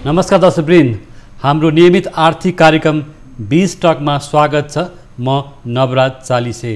नमस्कार दर्शकवृन्द, हाम्रो नियमित आर्थिक कार्यक्रम 20 टकमा स्वागत छ। म नवराज चालिसे।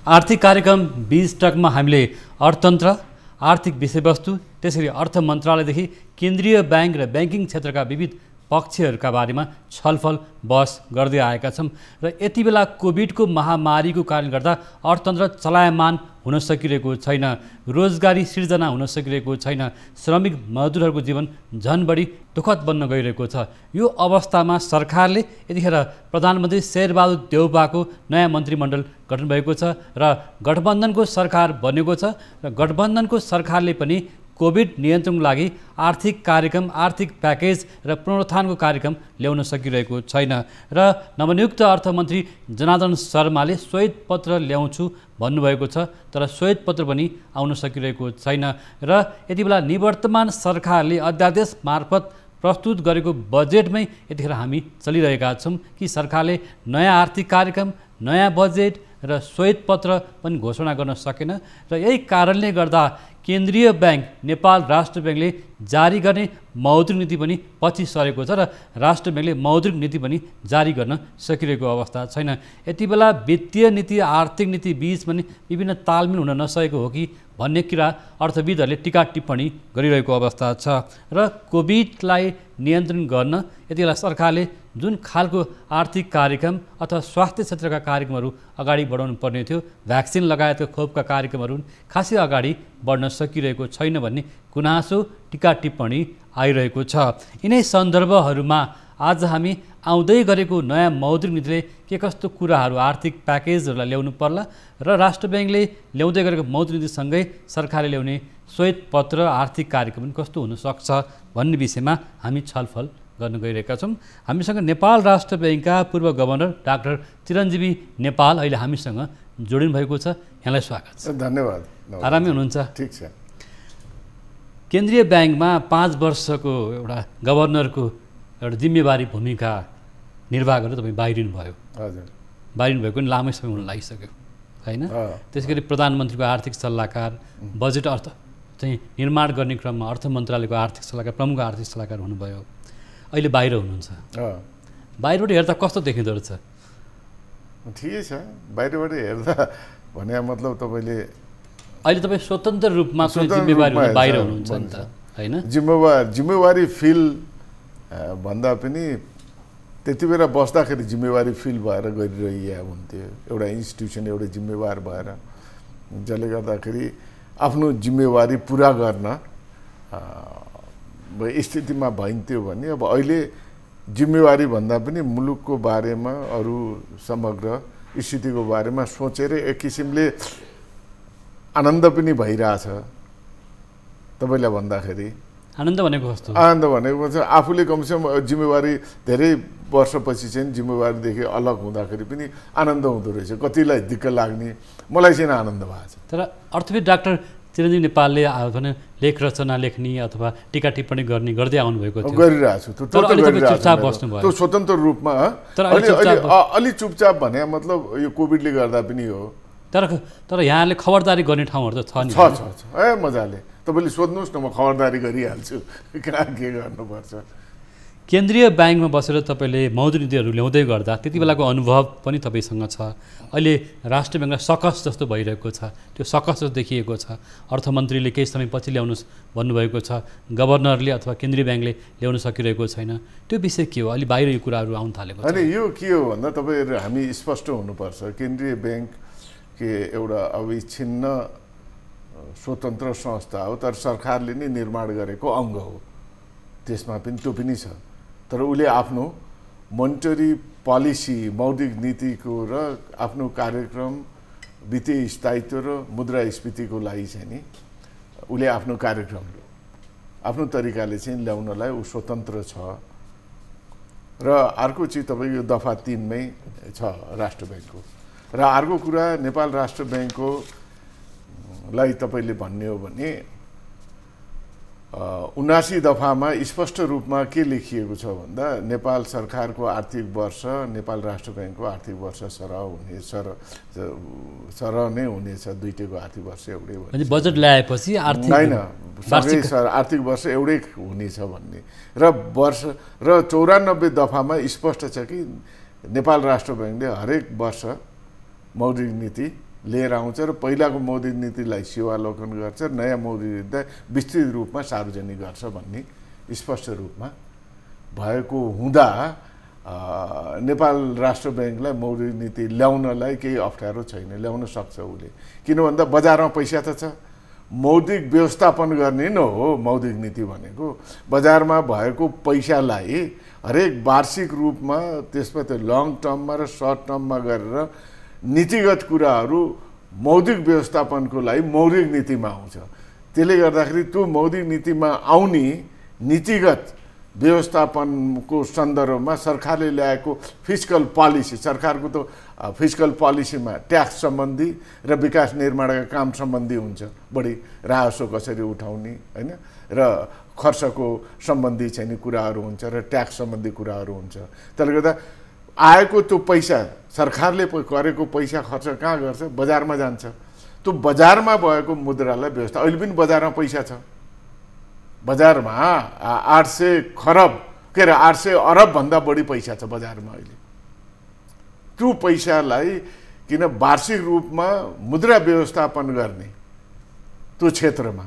आर्थिक कार्यक्रम 20 टकमा हामीले अर्थतन्त्र, आर्थिक विषयवस्तु, त्यसरी अर्थ मन्त्रालयदेखि केन्द्रीय ब्याङ्क र ब्याङ्किङ क्षेत्रका विविध पक्षहरूका बारेमा छलफल बहस गर्दै आएका छौँ र यति बेला कोभिडको महामारीको कारणले गर्दा अर्थतन्त्र चलायमान हुन सकिरहेको छैन, रोजगारी सिर्जना हुन सकिरहेको छैन, श्रमिक मजदुरहरूको जीवन झन बढी दुःखद बन्न गइरहेको छ। यो अवस्थामा सरकारले यतिखेर प्रधानमन्त्री शेरबहादुर देउवाको नयाँ मन्त्रीमण्डल गठन भएको छ र गठबन्धनको सरकार बनेको छ र गठबन्धनको सरकारले पनि कोभिड नियन्त्रणको लागि आर्थिक कार्यक्रम, आर्थिक प्याकेज र पुनरुत्थानको कार्यक्रम ल्याउन सकिरहेको छैन र नवनियुक्त अर्थमन्त्री जनार्दन शर्माले श्वेत पत्र ल्याउँछु भन्नुभएको छ, तर श्वेत पत्र पनि आउन सकिरहेको छैन र यति बेला निवर्तमान सरकारले अध्यादेश मार्फत प्रस्तुत गरेको बजेटमै यतिखेर हामी चलिरहेका छौँ कि सरकारले नयाँ आर्थिक कार्यक्रम, नयाँ बजेट र श्वेत पत्र पनि घोषणा गर्न सकेन र यही कारणले गर्दा केन्द्रीय ब्याङ्क नेपाल राष्ट्र ब्याङ्कले जारी गर्ने मौद्रिक नीति पनि पछि सरेको छ र राष्ट्र ब्याङ्कले मौद्रिक नीति पनि जारी गर्न सकिरहेको अवस्था छैन। यति बेला वित्तीय नीति, आर्थिक नीति बीच पनि विभिन्न तालमेल हुन नसकेको हो कि भन्ने कुरा अर्थविदहरूले टीका टिप्पणी गरिरहेको अवस्था छ र कोभिडलाई नियन्त्रण गर्न यति बेला सरकारले जुन खालको आर्थिक कार्यक्रम अथवा स्वास्थ्य क्षेत्रका कार्यक्रमहरू अगाडि बढाउनु पर्ने थियो, भ्याक्सिन लगायतका खोपका कार्यक्रमहरू खासै अगाडि बढ्न सकिरहेको छैन भन्ने गुनासो, टीका टिप्पणी आइरहेको छ। यिनै सन्दर्भहरूमा आज हामी आउँदै गरेको नयाँ मौद्रिक नीतिले के कस्तो कुराहरू, आर्थिक प्याकेजहरूलाई ल्याउनु पर्ला र राष्ट्र ब्याङ्कले ल्याउँदै गरेको मौद्रिक नीतिसँगै सरकारले ल्याउने श्वेत पत्र, आर्थिक कार्यक्रम पनि कस्तो हुनसक्छ भन्ने विषयमा हामी छलफल गर्न गइरहेका छौँ। हामीसँग नेपाल राष्ट्र ब्याङ्कका पूर्व गभर्नर डाक्टर चिरञ्जीवी नेपाल अहिले हामीसँग जोडिनु भएको छ। यहाँलाई स्वागत छ। धन्यवाद। आरामै हुनुहुन्छ? ठिक छ। केन्द्रीय ब्याङ्कमा 5 वर्षको एउटा गभर्नरको एउटा जिम्मेवारी भूमिका निर्वाह गरेर तपाईँ बाहिरिनु भयो। हजुर, बाहिरिनु भएको पनि लामै समय हुन लागिसक्यो होइन? त्यसै गरी प्रधानमन्त्रीको आर्थिक सल्लाहकार, बजेट अर्थ चाहिँ निर्माण गर्ने क्रममा अर्थ मन्त्रालयको आर्थिक सल्लाहकार, प्रमुख आर्थिक सल्लाहकार हुनुभयो। अहिले बाहिर हुनुहुन्छ। बाहिरबाट हेर्दा कस्तो देखिँदो रहेछ? ठिकै छ। बाहिरबाट हेर्दा भने मतलब तपाईँले अहिले तपाईँ स्वतन्त्र रूपमा जिम्मेवारी बाहिर हुनुहुन्छ नि त होइन? जिम्मेवारी फिल भन्दा पनि त्यति बेला बस्दाखेरि जिम्मेवारी फिल भएर गरिरहिया हुन्थ्यो। एउटा इन्स्टिट्युसन, एउटा जिम्मेवार भएर, जसले गर्दाखेरि आफ्नो जिम्मेवारी पुरा गर्न स्थितिमा भइन्थ्यो भने अब अहिले जिम्मेवारी भन्दा पनि मुलुकको बारेमा, अरू समग्र स्थितिको बारेमा सोचेर एक किसिमले आनन्द पनि भइरहेछ। तपाईँलाई भन्दाखेरि आनन्द भनेको कस्तो? आनन्द भनेको चाहिँ आफूले कमसेकम जिम्मेवारी धेरै वर्षपछि चाहिँ जिम्मेवारीदेखि अलग हुँदाखेरि पनि आनन्द हुँदो रहेछ। कतिलाई दिक्क लाग्ने, मलाई चाहिँ आनन्द भएको छ। तर अर्थविद डाक्टर चिरञ्जीवी नेपालले भने लेख रचना लेख्ने अथवा टीका टिप्पणी गर्दै आउनुभएको थियो। गरिरहेको छु। त्यो स्वतन्त्र रूपमा अलि चुपचाप भने मतलब यो कोभिडले गर्दा पनि हो। तर यहाँले खबरदारी गर्ने ठाउँहरू त छ नि? छ। मजाले तपाईँले सोध्नुहोस् न, म खबरदारी गरिहाल्छु कहाँ के गर्नुपर्छ। केन्द्रीय ब्याङ्कमा बसेर तपाईँले मौद्रिक नीतिहरू ल्याउँदै गर्दा त्यति बेलाको अनुभव पनि तपाईँसँग छ। अहिले राष्ट्र ब्याङ्कलाई सकस जस्तो भइरहेको छ, त्यो सकस जस्तो देखिएको छ। अर्थमन्त्रीले केही समयपछि ल्याउनुहोस् भन्नुभएको छ, गभर्नरले अथवा केन्द्रीय ब्याङ्कले ल्याउन सकिरहेको छैन। त्यो विषय के हो? अहिले बाहिर यो कुराहरू आउन थालेको छ। अनि यो के हो भन्दा तपाईँहरू हामी स्पष्ट हुनुपर्छ। केन्द्रीय ब्याङ्क के एउटा अविच्छिन्न स्वतन्त्र संस्था हो, तर सरकारले नै निर्माण गरेको अङ्ग हो। त्यसमा पनि त्यो पनि छ। तर उसले आफ्नो मोनिटरी पोलिसी, मौद्रिक नीतिको र आफ्नो कार्यक्रम, वित्तीय स्थायित्व र मुद्रास्फीतिको लागि चाहिँ नि उसले आफ्नो कार्यक्रम आफ्नो तरिकाले चाहिँ ल्याउनलाई ऊ स्वतन्त्र छ। र अर्को चिज तपाईँको दफा 3 मै छ राष्ट्र ब्याङ्कको। र अर्को कुरा नेपाल राष्ट्र ब्याङ्कको लाई तपाईँले भन्ने हो भने 79 दफामा स्पष्ट रूपमा के लेखिएको छ भन्दा नेपाल सरकारको आर्थिक वर्ष नेपाल राष्ट्र ब्याङ्कको आर्थिक वर्ष सरह नै हुनेछ, दुईटैको आर्थिक वर्ष एउटै हुन्छ। बजेट ल्याएपछि आर्थिक होइन, आर्थिक वर्ष एउटै हुनेछ भन्ने र 94 दफामा स्पष्ट छ कि नेपाल राष्ट्र ब्याङ्कले हरेक वर्ष मौद्रिक नीति लिएर आउँछ र पहिलाको मौद्रिक नीतिलाई सेवालोकन गर्छ, नयाँ मौद्रिक नीतिलाई विस्तृत रूपमा सार्वजनिक गर्छ भन्ने स्पष्ट रूपमा भएको हुँदा नेपाल राष्ट्र ब्याङ्कलाई मौद्रिक नीति ल्याउनलाई केही अप्ठ्यारो छैन, ल्याउन सक्छ उसले। किन भन्दा बजारमा पैसा त छ, मौद्रिक व्यवस्थापन गर्ने न हो मौद्रिक नीति भनेको। बजारमा भएको पैसालाई हरेक वार्षिक रूपमा त्यसमा त्यो लङ टर्ममा र सर्ट टर्ममा गरेर नीतिगत कुराहरू मौद्रिक व्यवस्थापनको लागि मौद्रिक नीतिमा आउँछ। त्यसले गर्दाखेरि त्यो मौद्रिक नीतिमा आउने नीतिगत व्यवस्थापनको सन्दर्भमा सरकारले ल्याएको फिस्कल पोलिसी, सरकारको त फिस्कल पोलिसीमा ट्याक्स सम्बन्धी र विकास निर्माणका काम सम्बन्धी हुन्छ, बढी राजस्व कसरी उठाउने होइन र खर्चको सम्बन्धी चाहिँ कुराहरू हुन्छ र ट्याक्स सम्बन्धी कुराहरू हुन्छ। त्यसले गर्दा आएको त्यो पैसा सरकारले गरेको पैसा खर्च कहाँ गर्छ? बजारमा जान्छ। त्यो बजारमा भएको मुद्रालाई व्यवस्था, अहिले पनि बजारमा पैसा छ, बजारमा 800 खरब के अरे 800 अरबभन्दा बढी पैसा छ बजारमा अहिले। त्यो पैसालाई किन वार्षिक रूपमा मुद्रा व्यवस्थापन गर्ने त्यो क्षेत्रमा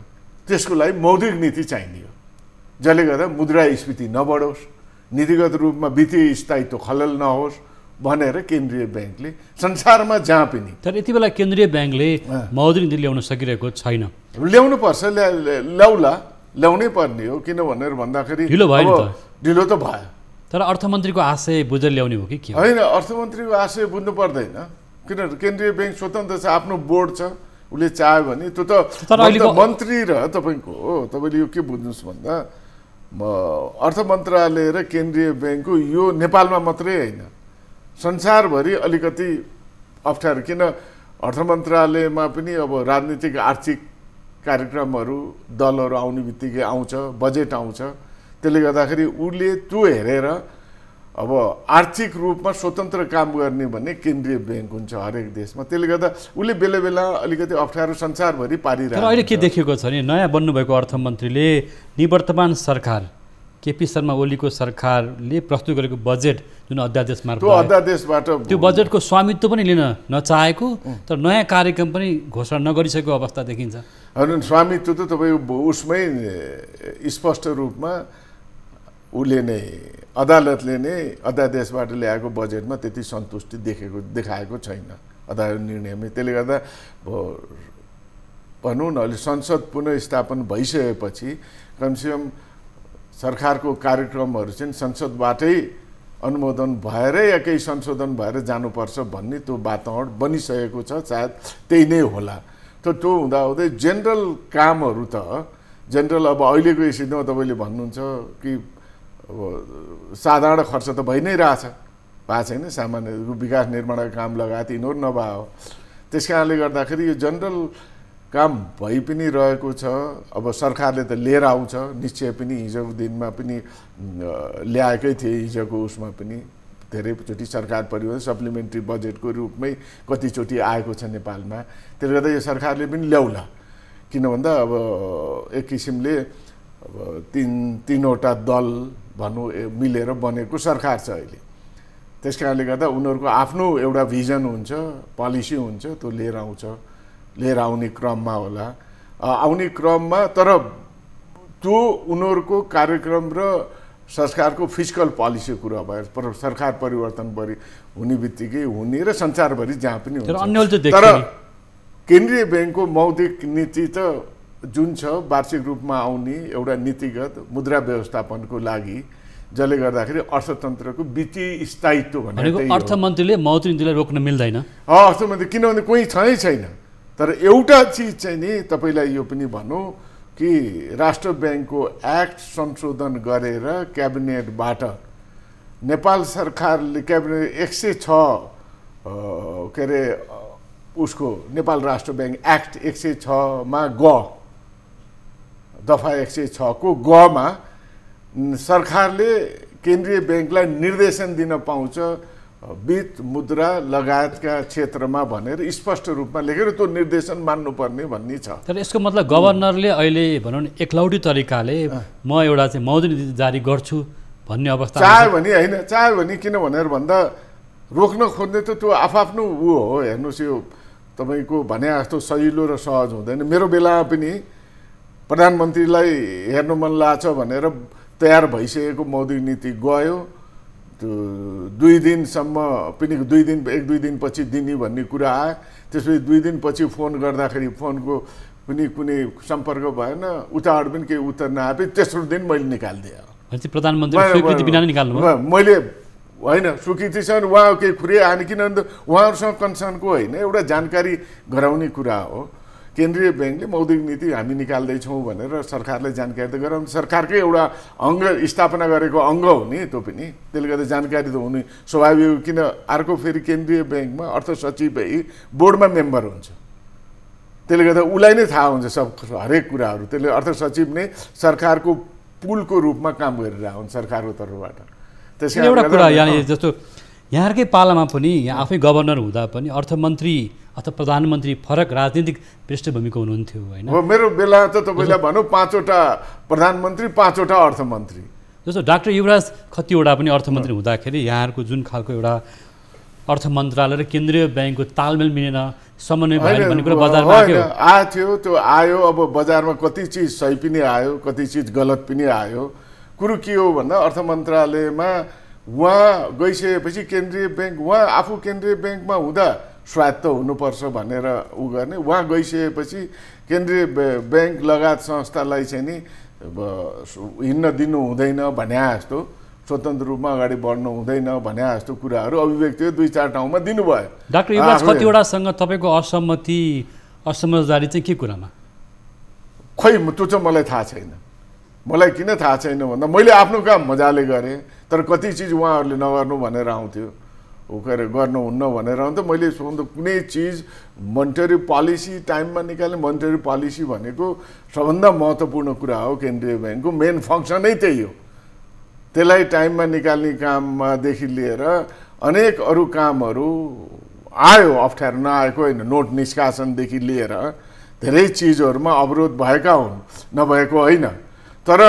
त्यसको लागि मौद्रिक नीति चाहिने हो, जसले गर्दा मुद्रास्फीति नबढोस्, नीतिगत रूपमा वित्तीय स्थायित्व खलल नहोस् भनेर केन्द्रीय ब्याङ्कले संसारमा जहाँ पनि। तर यति बेला केन्द्रीय ब्याङ्कले मौद्रिक नीति ल्याउन सकिरहेको छैन। ल्याउनु पर्छ, ल्याउनै पर्ने हो। किन भनेर भन्दाखेरि ढिलो त भयो। तर अर्थमन्त्रीको आशय बुझेर ल्याउने हो कि के? होइन, अर्थमन्त्रीको आशय बुझ्नु पर्दैन, किन केन्द्रीय ब्याङ्क स्वतन्त्र छ, आफ्नो बोर्ड छ, उसले चाह्यो भने त्यो त मन्त्री र तपाईँको हो। तपाईँले यो के बुझ्नुहोस् भन्दा अर्थ मन्त्रालय र केन्द्रीय ब्याङ्कको यो नेपालमा मात्रै होइन, संसारभरि अलिकति अप्ठ्यारो। किन अर्थ मन्त्रालयमा पनि अब राजनीतिक आर्थिक कार्यक्रमहरू दलहरू आउने बित्तिकै आउँछ, बजेट आउँछ। त्यसले गर्दाखेरि उसले त्यो हेरेर अब आर्थिक रूपमा स्वतन्त्र काम गर्ने भन्ने केन्द्रीय ब्याङ्क हुन्छ हरेक देशमा। त्यसले गर्दा उसले बेला बेला अलिकति अप्ठ्यारो संसारभरि पारिरहेको। तर अहिले के देखिएको छ भने नयाँ बन्नुभएको अर्थमन्त्रीले निवर्तमान सरकार केपी शर्मा ओलीको सरकारले प्रस्तुत गरेको बजेट जुन अध्यादेश मार्फत अध्यादेशबाट त्यो बजेटको स्वामित्व पनि लिन नचाहेको, तर नयाँ कार्यक्रम पनि घोषणा नगरिसकेको अवस्था देखिन्छ। होइन, स्वामित्व त तपाईँको उसमै स्पष्ट रूपमा उसले नै अदालतले नै अध्यादेशबाट ल्याएको बजेटमा त्यति सन्तुष्टि देखाएको छैन अदालत निर्णयमै। त्यसले गर्दा भनौँ न अहिले संसद पुनर्स्थापन भइसकेपछि कमसेकम सरकारको कार्यक्रमहरू चाहिँ संसदबाटै अनुमोदन भएरै या केही संशोधन भएर जानुपर्छ भन्ने त्यो वातावरण बनिसकेको छ, सायद त्यही नै होला। त्यो हुँदाहुँदै जेनरल कामहरू त जेनरल अब अहिलेको स्थितिमा तपाईँले भन्नुहुन्छ कि अब साधारण खर्च त भइ नै रहेछ, भएको छैन, सामान्य विकास निर्माणका काम लगायत यिनीहरू नभए। त्यस कारणले गर्दाखेरि यो जनरल काम भइ पनि रहेको छ। अब सरकारले त लिएर आउँछ, निश्चय पनि हिजोको दिनमा पनि ल्याएकै थिए, हिजोको उसमा पनि धेरैचोटि सरकार परिवर्तन सप्लिमेन्ट्री बजेटको रूपमै कतिचोटि आएको छ नेपालमा। त्यसले गर्दा यो सरकारले पनि ल्याउला। किन भन्दा अब एक किसिमले अब तीनवटा दल भनौँ मिलेर बनेको सरकार छ अहिले। त्यस कारणले गर्दा उनीहरूको आफ्नो एउटा भिजन हुन्छ, पोलिसी हुन्छ, त्यो लिएर आउने क्रममा होला, आउने क्रममा। तर त्यो उनीहरूको कार्यक्रम र सरकारको फिस्कल पोलिसी कुरा भयो, सरकार परिवर्तन हुने बित्तिकै हुने र संसारभरि जहाँ पनि हुन्छ। तर केन्द्रीय ब्याङ्कको मौद्रिक नीति त जुन छ वार्षिक रूपमा आउने एउटा नीतिगत मुद्रा व्यवस्थापनको लागि, जसले गर्दाखेरि अर्थतन्त्रको वित्तीय स्थायित्व भनेको अर्थमन्त्रीले मौद्रिक नीतिलाई रोक्न मिल्दैन। अर्थमन्त्री किनभने कोही छैन। तर एउटा चिज चाहिँ नि तपाईँलाई यो पनि भनौँ कि राष्ट्र ब्याङ्कको एक्ट संशोधन गरेर क्याबिनेटबाट नेपाल सरकारले क्याबिनेट 106 के अरे उसको नेपाल राष्ट्र ब्याङ्क एक्ट 106 मा दफा 106 को गमा सरकारले केन्द्रीय ब्याङ्कलाई निर्देशन दिन पाउँछ वित्त मुद्रा लगायतका क्षेत्रमा भनेर स्पष्ट रूपमा लेखेर त्यो निर्देशन मान्नुपर्ने भन्ने छ। तर यसको मतलब गभर्नरले अहिले भनौँ न एकलौटी तरिकाले म एउटा चाहिँ मौद्रिक नीति जारी गर्छु भन्ने अवस्था चाह्यो भने होइन, चाह्यो भने किन भनेर भन्दा रोक्न खोज्ने त त्यो आफ्नो ऊ हो। हेर्नुहोस् यो तपाईँको भने जस्तो सजिलो र सहज हुँदैन। मेरो बेलामा पनि प्रधानमन्त्रीलाई हेर्नु मन लाग्छ भनेर तयार भइसकेको मौद्रिक नीति गयो, त्यो 2 दिनसम्म पनि 1-2 दिनपछि दिने भन्ने कुरा आयो। त्यसपछि 2 दिनपछि फोन गर्दाखेरि फोनको पनि कुनै सम्पर्क भएन, उताबाट पनि केही उत्तर नआए। तेस्रो दिन मैले निकालिदिएँ। प्रधानमन्त्री स्वीकृति बिना निकाल्नु मैले होइन, स्वीकृतिसँग उहाँ केही खुरै आएन, किनभने उहाँहरूसँग कन्सर्नको होइन, एउटा जानकारी गराउने कुरा हो। केन्द्रीय ब्याङ्कले मौद्रिक नीति हामी निकाल्दैछौँ भनेर सरकारलाई जानकारी त गराउनु, सरकारकै एउटा अङ्ग स्थापना गरेको अङ्ग हो नि त्यो पनि, त्यसले गर्दा जानकारी त हुने स्वाभाविक हो। किन अर्को फेरि केन्द्रीय ब्याङ्कमा अर्थ सचिवै बोर्डमा मेम्बर हुन्छ, त्यसले गर्दा उसलाई नै थाहा हुन्छ सब हरेक कुराहरू। त्यसले अर्थ सचिव नै सरकारको पुलको रूपमा काम गरिरहेको हुन्छ सरकारको तर्फबाट। त्यसले एउटा कुरा यहाँ जस्तो यहाँकै पालामा पनि यहाँ आफै गभर्नर हुँदा पनि अर्थमन्त्री अथवा प्रधानमन्त्री फरक राजनीतिक पृष्ठभूमिको हुनुहुन्थ्यो होइन? हो, मेरो बेला त तपाईँलाई भनौँ 5वटा प्रधानमन्त्री 5वटा अर्थमन्त्री। जस्तो डाक्टर युवराज खतिवडा पनि अर्थमन्त्री हुँदाखेरि यहाँहरूको जुन खालको एउटा अर्थ मन्त्रालय र केन्द्रीय ब्याङ्कको तालमेल मिलेन, समन्वय भएन भन्ने कुरा बजारमा आएको थियो। त्यो आयो, अब बजारमा कति चिज सही पनि आयो, कति चिज गलत पनि आयो। कुरो के हो भन्दा अर्थ मन्त्रालयमा उहाँ गइसकेपछि केन्द्रीय ब्याङ्क, उहाँ आफू केन्द्रीय ब्याङ्कमा हुँदा स्वायत्त हुनुपर्छ भनेर उ गर्ने, उहाँ गइसकेपछि केन्द्रीय ब्याङ्क लगायत संस्थालाई चाहिँ नि हिँड्न दिनु हुँदैन भने जस्तो, स्वतन्त्र रूपमा अगाडि बढ्नु हुँदैन भने जस्तो कुराहरू अभिव्यक्ति 2-4 ठाउँमा दिनुभयो। डाक्टर युवराज खतिवडासँग तपाईँको असमझदारी चाहिँ के कुरामा? खोइ त्यो चाहिँ मलाई थाहा छैन। मलाई किन थाहा छैन भन्दा मैले आफ्नो काम मजाले गरेँ, तर कति चिज उहाँहरूले नगर्नु भनेर आउँथ्यो, गर्नुहुन्न भनेर आउँथ्यो। मैले कुनै चिज मोनिटरी पोलिसी टाइममा निकाल्ने, मोनिटरी पोलिसी भनेको सबभन्दा महत्त्वपूर्ण कुरा हो, केन्द्रीय ब्याङ्कको मेन फङ्सनै त्यही हो। त्यसलाई टाइममा निकाल्ने कामदेखि लिएर अनेक अरू कामहरू आयो, अप्ठ्यारो नआएको होइन, नोट निष्कासनदेखि लिएर धेरै चिजहरूमा अवरोध भएका हुन्, नभएको होइन। तर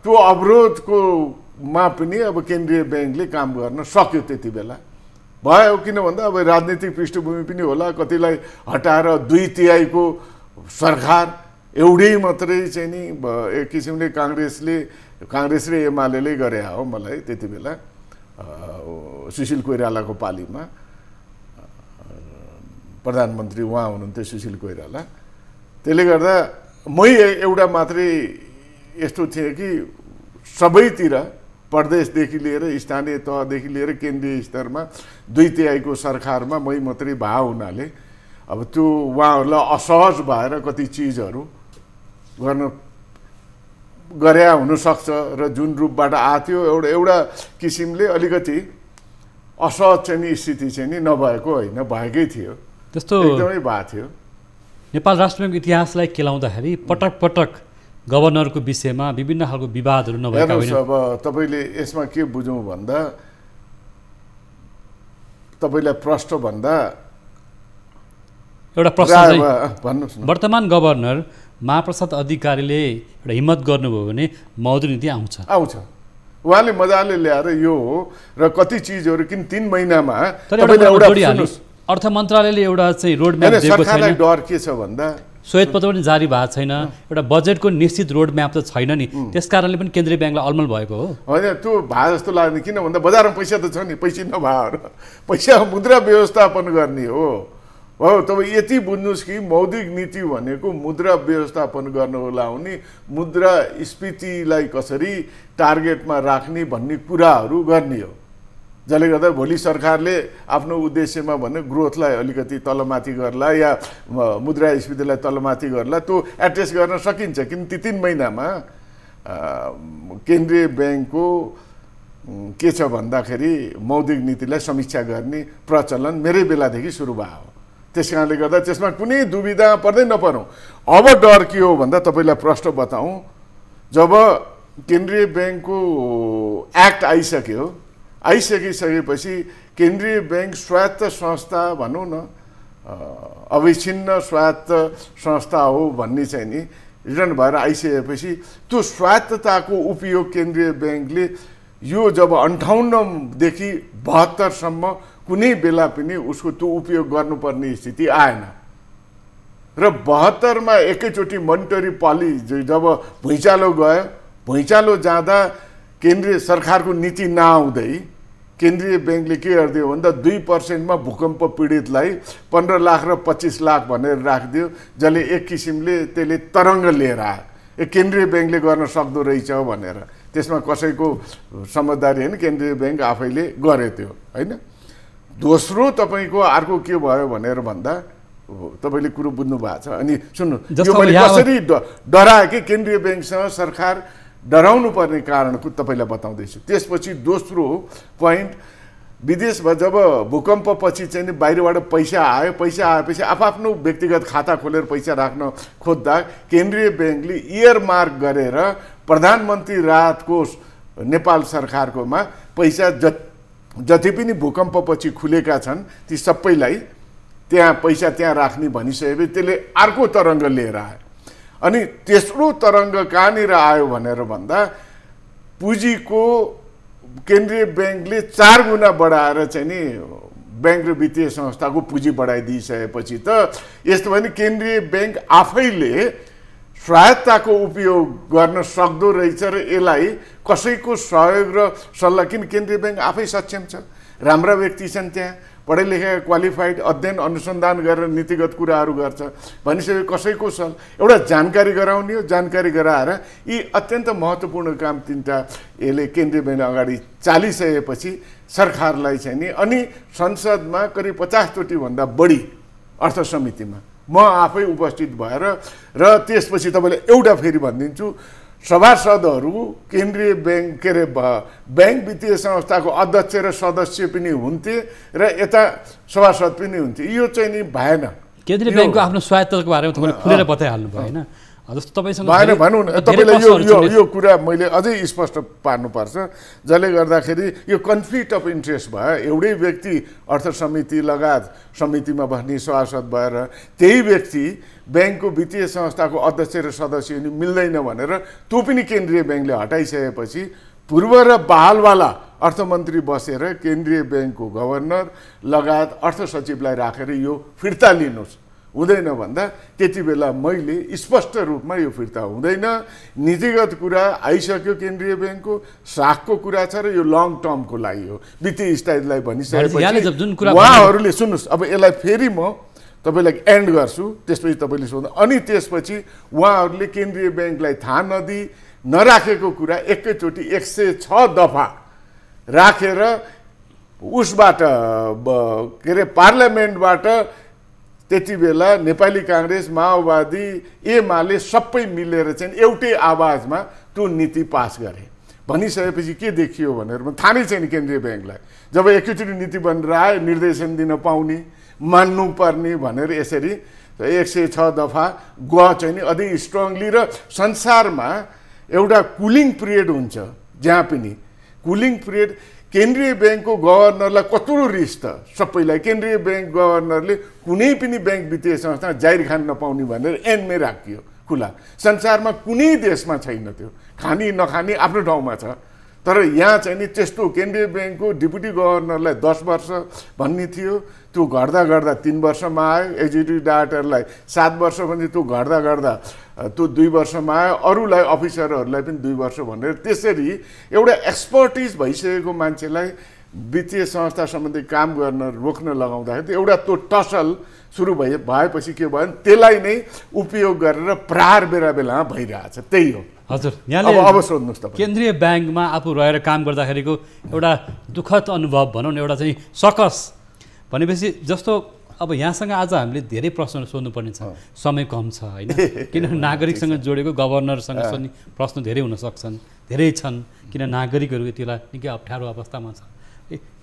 त्यो अवरोधकोमा पनि अब केन्द्रीय ब्याङ्कले काम गर्न सक्यो त्यति बेला, भयो। किन भन्दा अब राजनीतिक पृष्ठभूमि पनि होला, कतिलाई हटाएर 2/3 सरकार एउटै मात्रै चाहिँ नि एक किसिमले काङ्ग्रेस र एमाले गरे हो। मलाई त्यति बेला सुशील कोइरालाको पालीमा प्रधानमन्त्री उहाँ हुनुहुन्थ्यो, सुशील कोइराला। त्यसले गर्दा मै एउटा मात्रै यस्तो थिएँ कि सबैतिर प्रदेशदेखि लिएर स्थानीय तहदेखि लिएर केन्द्रीय स्तरमा 2/3 सरकारमा मै मात्रै भए हुनाले अब त्यो उहाँहरूलाई असहज भएर कति चिजहरू गरे हुनसक्छ र जुन रूपबाट आथ्यो एउटा किसिमले अलिकति असहज चाहिँ स्थिति चाहिँ नि नभएको होइन, भएकै थियो, त्यस्तो एकदमै भएको थियो। नेपाल राष्ट्र ब्याङ्क इतिहासलाई केलाउँदाखेरि पटक पटक गभर्नरको विषयमा विभिन्न खालको विवादहरू नभएका होइन। अब तपाईँले यसमा के बुझौँ भन्दा तपाईँलाई प्रश्न भन्दा एउटा प्रश्न भन्नुहोस् न। वर्तमान गभर्नर महाप्रसाद अधिकारीले एउटा हिम्मत गर्नुभयो भने मौद्रिक नीति आउँछ। उहाँले मजाले ल्याएर यो हो र कति चिजहरू किन 3 महिनामा अर्थ मन्त्रालयले एउटा चाहिँ रोडम्याप दिएको छैन। सरकारलाई डर के छ भन्दा श्वेतपत्र पनि जारी भएको छैन, एउटा बजेटको निश्चित रोडम्याप त छैन नि, त्यस कारणले पनि केन्द्रीय ब्याङ्कलाई अलमल भएको हो। होइन, त्यो भए जस्तो लाग्दैन। किन भन्दा बजारमा पैसा त छ नि, पैसा नभएर पैसा मुद्रा व्यवस्थापन गर्ने हो। तपाईँ यति बुझ्नुहोस् कि मौद्रिक नीति भनेको मुद्रा व्यवस्थापन गर्नको लाउने, मुद्रास्फीतिलाई कसरी टार्गेटमा राख्ने भन्ने कुराहरू गर्ने हो। जसले गर्दा भोलि सरकारले आफ्नो उद्देश्यमा भने ग्रोथलाई अलिकति तलमाथि गर्ला या मुद्रास्फीतिलाई तलमाथि गर्ला, त्यो एड्रेस गर्न सकिन्छ। किन 3 महिनामा केन्द्रीय ब्याङ्कको के छ भन्दाखेरि मौद्रिक नीतिलाई समीक्षा गर्ने प्रचलन मेरै बेलादेखि सुरु भयो। त्यस कारणले गर्दा त्यसमा कुनै दुविधा पर्दै नपरौँ। अब डर के हो भन्दा तपाईँलाई प्रश्न बताउँ, जब केन्द्रीय ब्याङ्कको एक्ट आइसकेपछि केन्द्रीय ब्याङ्क स्वायत्त संस्था भनौँ न अविच्छिन्न स्वायत्त संस्था हो भन्ने चाहिँ नि रिटर्न भएर आइसकेपछि त्यो स्वायत्तताको उपयोग केन्द्रीय ब्याङ्कले यो जब 58 देखि 72 सम्म कुनै बेला पनि उसको त्यो उपयोग गर्नुपर्ने स्थिति आएन र 72 मा एकैचोटि मोनिटरी पलिसी जब भुइँचालो जाँदा केन्द्रीय सरकारको नीति नआउँदै केन्द्रीय ब्याङ्कले के गरिदियो भन्दा 2% मा भूकम्प पीडितलाई 15 लाख र 25 लाख भनेर राखिदियो, जसले एक किसिमले त्यसले तरङ्ग लिएर आयो केन्द्रीय ब्याङ्कले गर्न सक्दो रहेछ भनेर। त्यसमा कसैको समझदारी होइन, केन्द्रीय ब्याङ्क आफैले गरे त्यो होइन। दोस्रो तपाईँको अर्को के भयो भनेर भन्दा तपाईँले कुरो बुझ्नु भएको छ। अनि सुन्नु, यो मैले कसरी डराए कि केन्द्रीय ब्याङ्कसँग सरकार डराउनु पर्ने कारणको तपाईँलाई बताउँदैछु। त्यसपछि दोस्रो पोइन्ट, विदेशमा जब भूकम्पपछि चाहिँ नि बाहिरबाट पैसा आएपछि आफ्नो व्यक्तिगत खाता खोलेर पैसा राख्न खोज्दा केन्द्रीय ब्याङ्कले इयरमार्क गरेर प्रधानमन्त्री राहत कोष नेपाल सरकारकोमा पैसा जति पनि भूकम्पपछि खुलेका छन् ती सबैलाई त्यहाँ पैसा त्यहाँ राख्ने भनिसकेपछि त्यसले अर्को तरङ्ग लिएर आयो। अनि तेस्रो तरङ्ग कहाँनिर आयो भनेर भन्दा पुँजीको केन्द्रीय ब्याङ्कले 4 गुणा बढाएर चाहिँ नि ब्याङ्क र वित्तीय संस्थाको पुँजी बढाइदिइसकेपछि त यस्तो भने केन्द्रीय ब्याङ्क आफैले स्वायत्तताको उपयोग गर्न सक्दो रहेछ र यसलाई कसैको सहयोग र सल्लाह, किन केन्द्रीय ब्याङ्क आफै सक्षम छ, राम्रा व्यक्ति छन्, त्यहाँ पढे लेखेका क्वालिफाइड अध्ययन अनुसन्धान गरेर नीतिगत कुराहरू गर्छ भनिसके कसैको एउटा जानकारी गराउने हो। जानकारी गराएर यी अत्यन्त महत्त्वपूर्ण काम 3टा यसले केन्द्रीय ब्याङ्कले अगाडि चालिसकेपछि सरकारलाई चाहिँ नि अनि संसदमा करिब 50 चोटि भन्दा बढी अर्थ समितिमा म आफै उपस्थित भएर र त्यसपछि तपाईँले एउटा फेरि भनिदिन्छु, सभासदहरू केन्द्रीय ब्याङ्क के अरे ब्याङ्क वित्तीय संस्थाको अध्यक्ष र सदस्य पनि हुन्थे र यता सभासद पनि हुन्थे। यो चाहिँ नि भएन। केन्द्रीय ब्याङ्कको आफ्नो स्वायत्तताको बारेमा तपाईँले खुलेर बताइहाल्नु भयो होइन, जस्तो तपाईँसँग भएन भनौँ न। तपाईँलाई यो कुरा मैले अझै स्पष्ट पार्नुपर्छ, जसले गर्दाखेरि यो कन्फ्लिक्ट अफ इन्ट्रेस्ट भयो। एउटै व्यक्ति अर्थ समिति लगायत समितिमा बस्ने सभासद भएर त्यही व्यक्ति ब्याङ्कको वित्तीय संस्थाको अध्यक्ष र सदस्य हुनु मिल्दैन भनेर त्यो पनि केन्द्रीय ब्याङ्कले हटाइसकेपछि पूर्व र बहालवाला अर्थमन्त्री बसेर केन्द्रीय ब्याङ्कको गभर्नर लगायत अर्थ सचिवलाई राखेर यो फिर्ता लिनुहोस्, हुँदैन भन्दा त्यति बेला मैले स्पष्ट रूपमा यो फिर्ता हुँदैन, नीतिगत कुरा आइसक्यो केन्द्रीय ब्याङ्कको, साखको कुरा छ र यो लङ टर्मको लागि हो, वित्तीय स्थायीलाई भनिसकेपछि उहाँहरूले सुन्नुहोस्। अब यसलाई फेरि म तपाईँलाई एन्ड गर्छु, त्यसपछि तपाईँले सोध्नु। अनि त्यसपछि उहाँहरूले केन्द्रीय ब्याङ्कलाई थाहा नराखेको कुरा एकैचोटि 106 दफा राखेर उसबाट के अरे पार्लियामेन्टबाट त्यति बेला नेपाली काङ्ग्रेस, माओवादी, एमाले सबै मिलेर चाहिँ एउटै आवाजमा त्यो नीति पास गरे। भनिसकेपछि के देखियो भनेर थाहा नै छैन केन्द्रीय ब्याङ्कलाई। जब एकैचोटि नीति बनेर आयो, निर्देशन दिन पाउने, मान्नुपर्ने भनेर यसरी 106 दफा चाहिँ नि अझै स्ट्रङली। र संसारमा एउटा कुलिङ पिरियड हुन्छ, जहाँ पनि कुलिङ पिरियड केन्द्रीय ब्याङ्कको गभर्नरलाई कत्रो रिस त सबैलाई। केन्द्रीय ब्याङ्क गभर्नरले कुनै पनि ब्याङ्क वित्तीय संस्था जाहिर खान नपाउने भनेर एन्डमै राखियो खुला। संसारमा कुनै देशमा छैन त्यो, खानी नखानी आफ्नो ठाउँमा छ। तर यहाँ चाहिँ नि त्यस्तो केन्द्रीय ब्याङ्कको डिप्युटी गभर्नरलाई 10 वर्ष भन्ने थियो, त्यो घट्दा घट्दा 3 वर्षमा आयो। एक्जिक्युटिभ डाइरेक्टरलाई 7 वर्ष भने त्यो घट्दा घट्दा त्यो 2 वर्षमा आयो। अरूलाई अफिसरहरूलाई पनि 2 वर्ष भनेर त्यसरी एउटा एक्सपर्टिज भइसकेको मान्छेलाई वित्तीय संस्था सम्बन्धी काम गर्न रोक्न लगाउँदाखेरि एउटा त्यो टसल सुरु भएपछि के भयो भने त्यसलाई नै उपयोग गरेर प्रहार बेला बेलामा भइरहेछ। त्यही हो। हजुर, यहाँले अब सोध्नुहोस् तपाईँ। केन्द्रीय ब्याङ्कमा आफू रहेर काम गर्दाखेरिको एउटा दुःखद अनुभव भनौँ न, एउटा चाहिँ सकस भनेपछि जस्तो अब यहाँसँग आज हामीले धेरै प्रश्न सोध्नुपर्ने छ, समय कम छ होइन, किनभने नागरिकसँग जोडेको गभर्नरसँग सोध्ने प्रश्न धेरै हुन सक्छन्, धेरै छन्, किन नागरिकहरू यति बेला निकै अप्ठ्यारो अवस्थामा छ।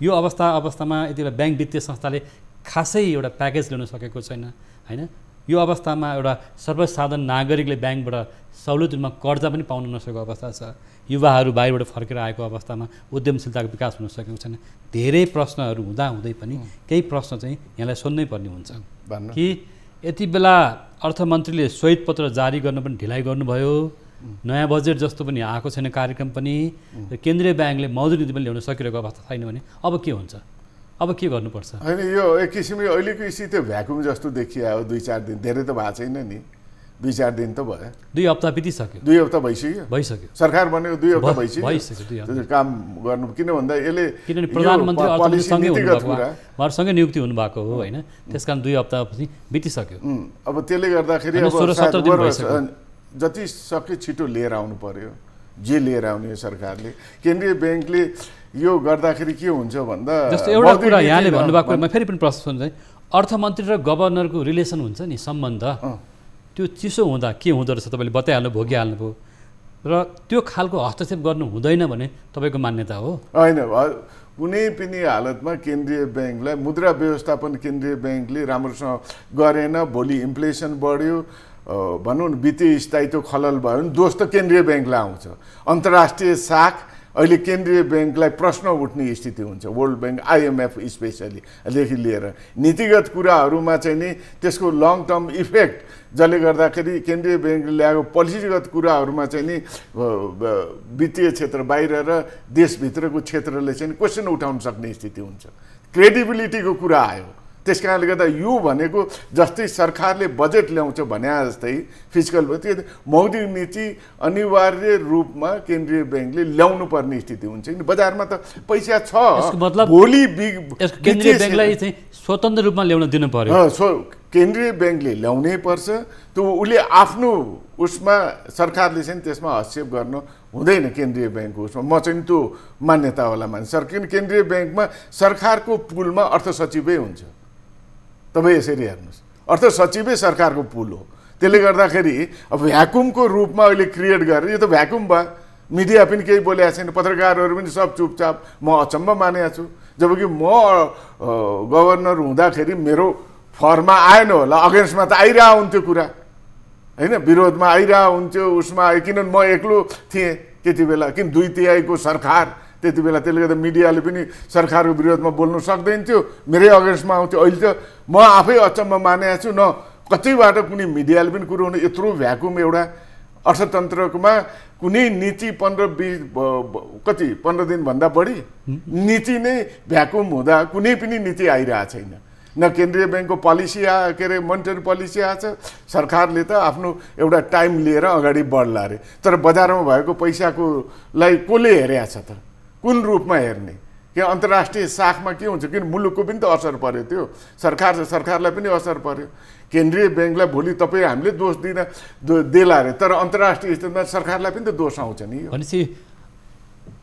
यो अवस्थामा यति बेला ब्याङ्क वित्तीय संस्थाले खासै एउटा प्याकेज ल्याउन सकेको छैन होइन। यो अवस्थामा एउटा सर्वसाधारण नागरिकले ब्याङ्कबाट सहुलियत रूपमा कर्जा पनि पाउन नसकेको अवस्था छ। युवाहरू बाहिरबाट फर्केर आएको अवस्थामा उद्यमशीलताको विकास हुन सकेको छैन। धेरै प्रश्नहरू हुँदै पनि केही प्रश्न चाहिँ यहाँलाई सोध्नै पर्ने हुन्छ कि यति बेला अर्थमन्त्रीले श्वेतपत्र जारी गर्न पनि ढिलाइ गर्नुभयो, नयाँ बजेट जस्तो पनि आएको छैन कार्यक्रम पनि, र केन्द्रीय ब्याङ्कले मौद्रिक नीति पनि ल्याउन सकिरहेको अवस्था छैन भने अब के हुन्छ, अब के गर्नुपर्छ? होइन, यो एक किसिमले अहिलेको स्थिति भ्याकुम जस्तो देखियो। 2-4 दिन, धेरै त भएको छैन नि, 2-4 दिन त भयो। 2 हप्ता बितिसक्यो। 2 हप्ता भइसक्यो। सरकार बनेको 2 हप्ता भइसक्यो काम गर्नु। किन भन्दा यसले किनभने प्रधानमन्त्री अर्थमन्त्रीसँगै हुनुभएको, उहाँहरूसँगै नियुक्ति हुनुभएको हो होइन, त्यस कारण 2 हप्तापछि बितिसक्यो। अब त्यसले गर्दाखेरि अब जति सक्यो छिटो लिएर आउनु पर्यो, जे लिएर आउने सरकारले। केन्द्रीय ब्याङ्कले यो गर्दाखेरि के हुन्छ भन्दा जस्तो एउटा कुरा यहाँले भन्नुभएको, म फेरि पनि प्रश्न सोध्छु, अर्थमन्त्री र गभर्नरको रिलेसन हुन्छ नि, सम्बन्ध, त्यो चिसो हुँदा के हुँदो रहेछ तपाईँले बताइहाल्नु, भोगिहाल्नुभयो, र त्यो खालको हस्तक्षेप गर्नु हुँदैन भने तपाईँको मान्यता हो? होइन, कुनै पनि हालतमा केन्द्रीय ब्याङ्कलाई मुद्रा व्यवस्थापन केन्द्रीय ब्याङ्कले राम्रोसँग गरेन, भोलि इन्फ्लेसन बढ्यो, भनौँ न वित्तीय स्थायित्व खलल भयो भने दोष त केन्द्रीय ब्याङ्कलाई आउँछ। अन्तर्राष्ट्रिय साख अहिले केन्द्रीय ब्याङ्कलाई प्रश्न उठ्ने स्थिति हुन्छ। वर्ल्ड ब्याङ्क, IMF स्पेसलीदेखि लिएर नीतिगत कुराहरूमा चाहिँ नि त्यसको लङ टर्म इफेक्ट जसले गर्दाखेरि केन्द्रीय ब्याङ्कले ल्याएको पोलिसीगत कुराहरूमा चाहिँ नि वित्तीय क्षेत्र बाहिर र देशभित्रको क्षेत्रले चाहिँ क्वेसन उठाउन सक्ने स्थिति हुन्छ। क्रेडिबिलिटीको कुरा आयो। त्यस कारणले गर्दा यो भनेको जस्तै सरकारले बजेट ल्याउँछ भने जस्तै फिजिकल त्यो मौद्रिक नीति अनिवार्य रूपमा केन्द्रीय ब्याङ्कले ल्याउनु पर्ने स्थिति हुन्छ। बजारमा त पैसा छ, भोलि केन्द्रीय ब्याङ्कलाई चाहिँ स्वतन्त्र रूपमा ल्याउन दिनु पर्यो। केन्द्रीय ब्याङ्कले ल्याउनै पर्छ। त्यो उसले आफ्नो उसमा सरकारले चाहिँ त्यसमा हस्तक्षेप गर्न हुँदैन केन्द्रीय ब्याङ्कको उसमा। म चाहिँ त्यो मान्यतावाला मान्छे। केन्द्रीय ब्याङ्कमा सरकारको पुलमा अर्थ सचिवै हुन्छ। तपाईँ यसरी हेर्नुहोस्, अर्थ सचिवै सरकारको पुल हो। त्यसले गर्दाखेरि अब भ्याकुमको रूपमा अहिले क्रिएट गरेर, यो त भ्याकुम भयो, मिडिया पनि केही बोलेको छैन, पत्रकारहरू पनि सब चुपचाप। म अचम्म मानेको छु, जबकि म गभर्नर हुँदाखेरि मेरो फरमा आएन होला, अगेन्स्टमा त आइरहेको हुन्थ्यो कुरा होइन, विरोधमा आइरहेको हुन्थ्यो उसमा, किनभने म एक्लो थिएँ त्यति बेला, किन 2/3 सरकार त्यति बेला। त्यसले गर्दा मिडियाले पनि सरकारको विरोधमा बोल्नु सक्दैन थियो, मेरै अगेन्स्टमा आउँथ्यो। अहिले त म आफै अचम्म मानेको छु, न कतैबाट कुनै मिडियाले पनि कुरो हुनु। यत्रो भ्याकुम एउटा अर्थतन्त्रकोमा कुनै नीति 15 दिनभन्दा बढी नीति नै भ्याकुम हुँदा कुनै पनि नीति आइरहेको छैन। न केन्द्रीय ब्याङ्कको पोलिसी के अरे मोनिटरी पोलिसी आएको छ, सरकारले त आफ्नो एउटा टाइम लिएर अगाडि बढ्ला अरे। तर बजारमा भएको पैसाकोलाई कसले हेरेको छ त, कुन रूपमा हेर्ने? कि अन्तर्राष्ट्रिय साखमा के हुन्छ, किन मुलुकको पनि त असर पर्यो, त्यो सरकारलाई पनि असर पर्यो। केन्द्रीय ब्याङ्कलाई भोलि तपाईँ हामीले दोष देला अरे, तर अन्तर्राष्ट्रिय स्तरमा सरकारलाई पनि त दोष आउँछ नि। भनेपछि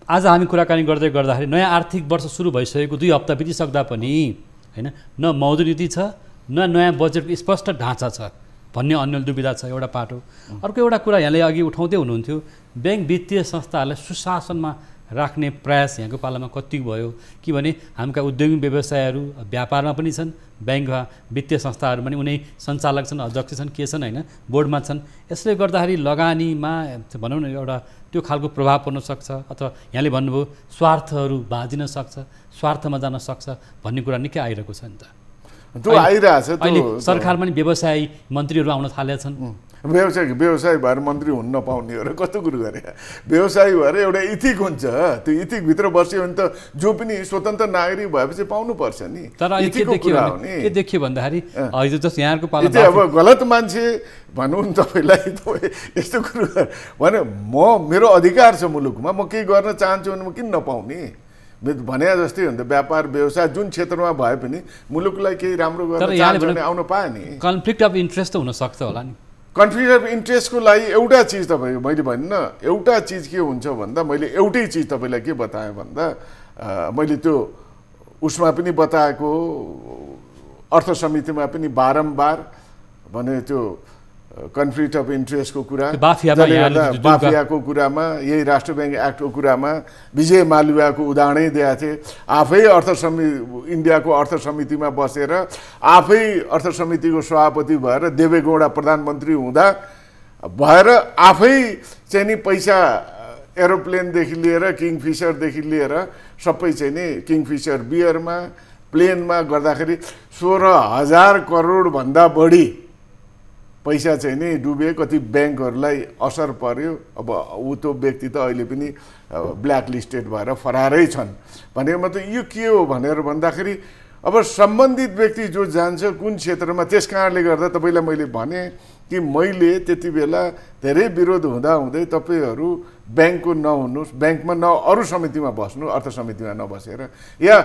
आज हामी कुराकानी गर्दाखेरि नयाँ आर्थिक वर्ष सुरु भइसकेको 2 हप्ता बितिसक्दा पनि होइन, न मौद्रिक नीति छ, न नयाँ बजेटको स्पष्ट ढाँचा छ भन्ने अन्य दुविधा छ, एउटा पाटो। अर्को एउटा कुरा यहाँले अघि उठाउँदै हुनुहुन्थ्यो, ब्याङ्क वित्तीय संस्थाहरूलाई सुशासनमा राख्ने प्रयास यहाँको पालामा कति भयो कि भने हामीका उद्योगी व्यवसायहरू व्यापारमा पनि छन्, ब्याङ्कमा वित्तीय संस्थाहरू पनि उनी सञ्चालक छन्, अध्यक्ष छन्, के छन् होइन, बोर्डमा छन्। यसले गर्दाखेरि लगानीमा भनौँ न एउटा त्यो खालको प्रभाव पर्न सक्छ, अथवा यहाँले भन्नुभयो स्वार्थहरू बाजिन सक्छ, स्वार्थमा जान सक्छ भन्ने कुरा निकै आइरहेको छ नि त। त्यो आइरहेछ। अहिले सरकारमा पनि व्यवसायी मन्त्रीहरू आउन थालेका छन्। व्यवसाय भएर मन्त्री हुन नपाउने हो र कस्तो कुरो गरे? व्यवसायी भएर एउटा इथिक हुन्छ, त्यो इथिकभित्र बस्यो भने त जो पनि स्वतन्त्र नागरिक भएपछि पाउनुपर्छ नि। तर के देखियो भन्दाखेरि अहिले जस्तो यहाँको पाला अब गलत मान्छे भनौँ न तपाईँलाई, यस्तो कुरो भने मेरो अधिकार छ मुलुकमा, म केही गर्न चाहन्छु भने म किन नपाउने? भने जस्तै हुन्छ व्यापार व्यवसाय जुन क्षेत्रमा भए पनि मुलुकलाई केही राम्रो गर्न चाहन्छ भने आउन पाए नि। कन्फ्लिक्ट अफ इन्ट्रेस्ट त हुनसक्छ होला नि। कन्फ्लिक्ट अफ इन्ट्रेस्टको लागि एउटा चिज तपाईँ मैले भनिनँ, एउटा चिज के हुन्छ भन्दा मैले एउटै चिज तपाईँलाई के बताएँ भन्दा मैले त्यो उसमा पनि बताएको, अर्थ समितिमा पनि बारम्बार भने त्यो कन्फ्लिक्ट अफ इन्ट्रेस्टको कुरा, बाफियाको कुरामा, यही राष्ट्र ब्याङ्क एक्टको कुरामा विजय माल्यको उदाहरणै दिएका थिए। आफै इन्डियाको अर्थ समितिमा बसेर आफै अर्थ समितिको सभापति भएर देवेगौडा प्रधानमन्त्री हुँदा भएर आफै चाहिँ नि पैसा एरोप्लेनदेखि लिएर किङफिसरदेखि लिएर सबै चाहिँ नि किङफिसर बियरमा प्लेनमा गर्दाखेरि 16,000 करोडभन्दा बढी पैसा चाहिँ नि डुबे। कति ब्याङ्कहरूलाई असर पर्यो। अब ऊ त्यो व्यक्ति त अहिले पनि ब्ल्याक लिस्टेड भएर फरारै छन्। भनेको मतलब यो के हो भनेर भन्दाखेरि अब सम्बन्धित व्यक्ति जो जान्छ कुन क्षेत्रमा, त्यस कारणले गर्दा तपाईँलाई मैले भने कि मैले त्यति बेला धेरै विरोध हुँदाहुँदै तपाईँहरू ब्याङ्कको नहुनुहोस्, ब्याङ्कमा अरू समितिमा बस्नु, अर्थ समितिमा नबसेर, या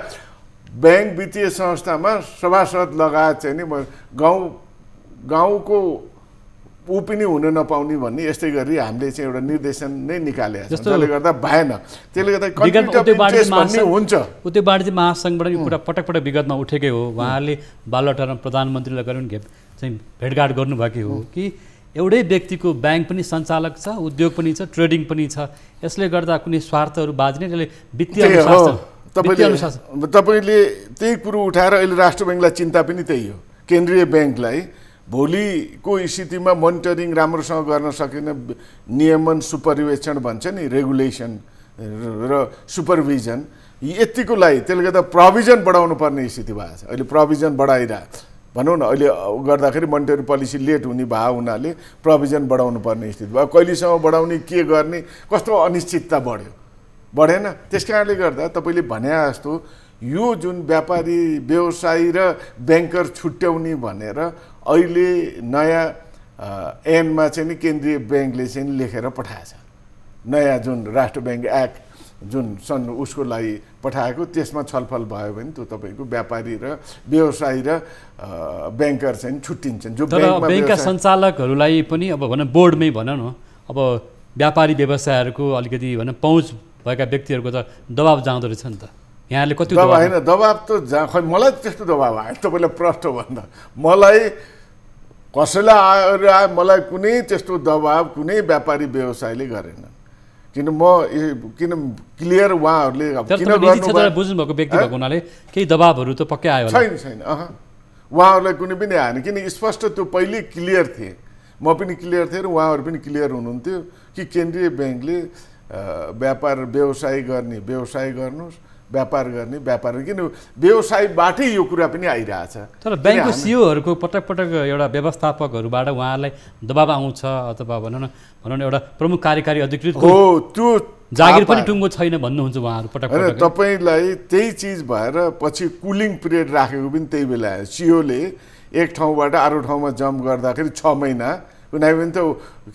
ब्याङ्क वित्तीय संस्थामा सभासद लगायत चाहिँ नि गाउँको ऊ पनि हुन नपाउने भन्ने यस्तै गरी हामीले चाहिँ एउटा निर्देशन नै निकालेको छ। जसले गर्दा भएन। त्यसले गर्दा कन्फ्लिक्ट अफ इन्ट्रेस्ट भन्ने हुन्छ। उतै वाणिज्य महासङ्घबाट यो कुरा पटक पटक विगतमा उठेकै हो। उहाँहरूले बालुवाटारमा प्रधानमन्त्रीलाई गरेर चाहिँ भेटघाट गर्नुभएकै हो कि एउटै व्यक्तिको ब्याङ्क पनि सञ्चालक छ, उद्योग पनि छ, ट्रेडिङ पनि छ। यसले गर्दा कुनै स्वार्थहरू बाज्ने, त्यसले वित्तीय तपाईँले त्यही कुरो उठाएर अहिले राष्ट्र ब्याङ्कलाई चिन्ता पनि त्यही हो। केन्द्रीय ब्याङ्कलाई भोलिको स्थितिमा मोनिटरिङ राम्रोसँग गर्न सकेन, नियमन सुपरभिजन भन्छ नि, रेगुलेसन र सुपरभिजन यतिको लागि, त्यसले गर्दा प्रोभिजन बढाउनु पर्ने स्थिति भएको छ। अहिले प्रोभिजन बढाइरहेको भनौँ न, अहिले गर्दाखेरि मोनिटरी पोलिसी लेट हुने भयो हुनाले प्रोभिजन बढाउनु पर्ने स्थिति भयो। कहिलेसम्म बढाउने, के गर्ने, कस्तो अनिश्चितता बढेन। त्यस कारणले गर्दा तपाईँले भने जस्तो यो जुन व्यापारी व्यवसायी र ब्याङ्कर छुट्याउने भनेर अहिले नयाँ ऐनमा चाहिँ नि केन्द्रीय ब्याङ्कले चाहिँ लेखेर पठाएछ। नयाँ जुन राष्ट्र ब्याङ्क एक्ट जुन सन् उसको लागि पठाएको, त्यसमा छलफल भयो भने त्यो तपाईँको व्यापारी र व्यवसायी र ब्याङ्कर चाहिँ छुट्टिन्छन्। जो ब्याङ्कका सञ्चालकहरूलाई पनि अब भनौँ बोर्डमै भनौँ न, अब व्यापारी व्यवसायहरूको अलिकति भनौँ पहुँच भएका व्यक्तिहरूको त दबाब जाँदो रहेछ नि त। यहाँले कति दबाब होइन, दबाब त खै मलाई त्यस्तो दबाब आयो तपाईँलाई प्रश्न भन्दा, मलाई कसैलाई आयो, मलाई कुनै त्यस्तो दबाब कुनै व्यापारी व्यवसायले गरेन। किन क्लियर उहाँहरूले बुझ्नुभएको व्यक्ति भएको हुनाले केही दबाबहरू त पक्कै आयो छैन। उहाँहरूलाई कुनै पनि आएन, किन स्पष्ट त्यो पहिले क्लियर थिए, म पनि क्लियर थिएँ र उहाँहरू पनि क्लियर हुनुहुन्थ्यो कि केन्द्रीय ब्याङ्कले व्यापार व्यवसाय गर्ने व्यवसाय गर्नुहोस्, व्यापार गर्ने व्यापार, किन व्यवसायबाटै यो कुरा पनि आइरहेछ। तर ब्याङ्कको सिओहरूको पटक पटक एउटा व्यवस्थापकहरूबाट उहाँहरूलाई दबाब आउँछ, अथवा भनौँ न एउटा प्रमुख कार्यकारी अधिकृत हो, त्यो जागिर पनि टुङ्गो छैन भन्नुहुन्छ उहाँहरू पटक पटक। तपाईँलाई त्यही चिज भएर पछि कुलिङ पिरियड राखेको पनि त्यही बेला सिओले एक ठाउँबाट अरू ठाउँमा जम्प गर्दाखेरि 6 महिना, कुनै पनि त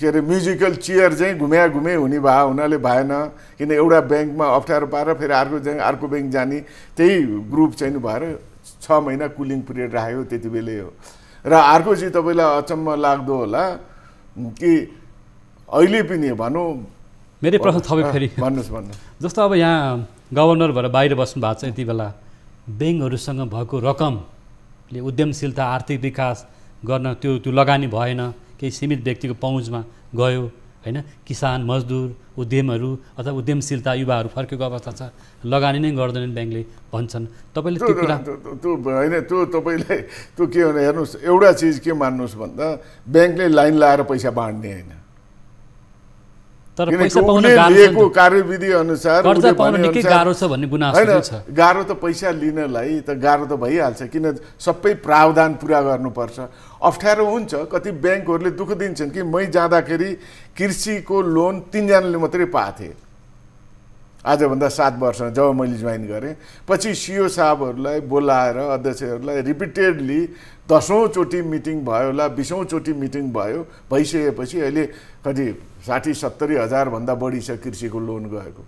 के अरे म्युजिकल चेयर चाहिँ घुमे हुने भयो हुनाले भएन। किन एउटा ब्याङ्कमा अप्ठ्यारो पारेर फेरि अर्को ब्याङ्क जाने, त्यही ग्रुप चाहिँ भएर 6 महिना कुलिङ पिरियड राखेको त्यति बेलै हो। र अर्को चाहिँ तपाईँलाई अचम्म लाग्दो होला कि अहिले पनि भनौँ, मेरै प्रश्न थपे फेरि भन्नुहोस्। जस्तो अब यहाँ गभर्नर भएर बाहिर बस्नु भएको छ, यति बेला ब्याङ्कहरूसँग भएको रकमले उद्यमशीलता आर्थिक विकास गर्न त्यो लगानी भएन, केही सीमित व्यक्तिको पहुँचमा गयो होइन। किसान, मजदुर, उद्यमहरू अथवा उद्यमशीलता युवाहरू फर्केको अवस्था छ, लगानी नै गर्दैनन् ब्याङ्कले भन्छन्। तपाईँले त्यो कुरा त्यो होइन, त्यो तपाईँले त्यो के भने हेर्नुहोस्, एउटा चिज के मान्नुहोस् भन्दा ब्याङ्कले लाइन लाएर पैसा बाँड्ने होइन। तर पैसा पाउन गाह्रो छ, कार्यविधि अनुसार कर्जा पाउन निकै गाह्रो छ भन्ने गुनासो छ। गाह्रो त पैसा लिनलाई त गाह्रो त भइहाल्छ, किन सबै प्रावधान पुरा गर्नुपर्छ। अप्ठ्यारो हुन्छ, कति ब्याङ्कहरूले दुःख दिन्छन् कि मै जाँदाखेरि कृषिको लोन 3 जनाले मात्रै पाएको थिएँ आजभन्दा 7 वर्ष जब मैले जोइन गरेँ। पछि सिओ साहबहरूलाई बोलाएर अध्यक्षहरूलाई रिपिटेडली 10औं चोटि मिटिङ भयो होला, 20औं चोटि मिटिङ भयो, भइसकेपछि अहिले कति 60-70 हजार भन्दा बढी छ कृषिको लोन गएको।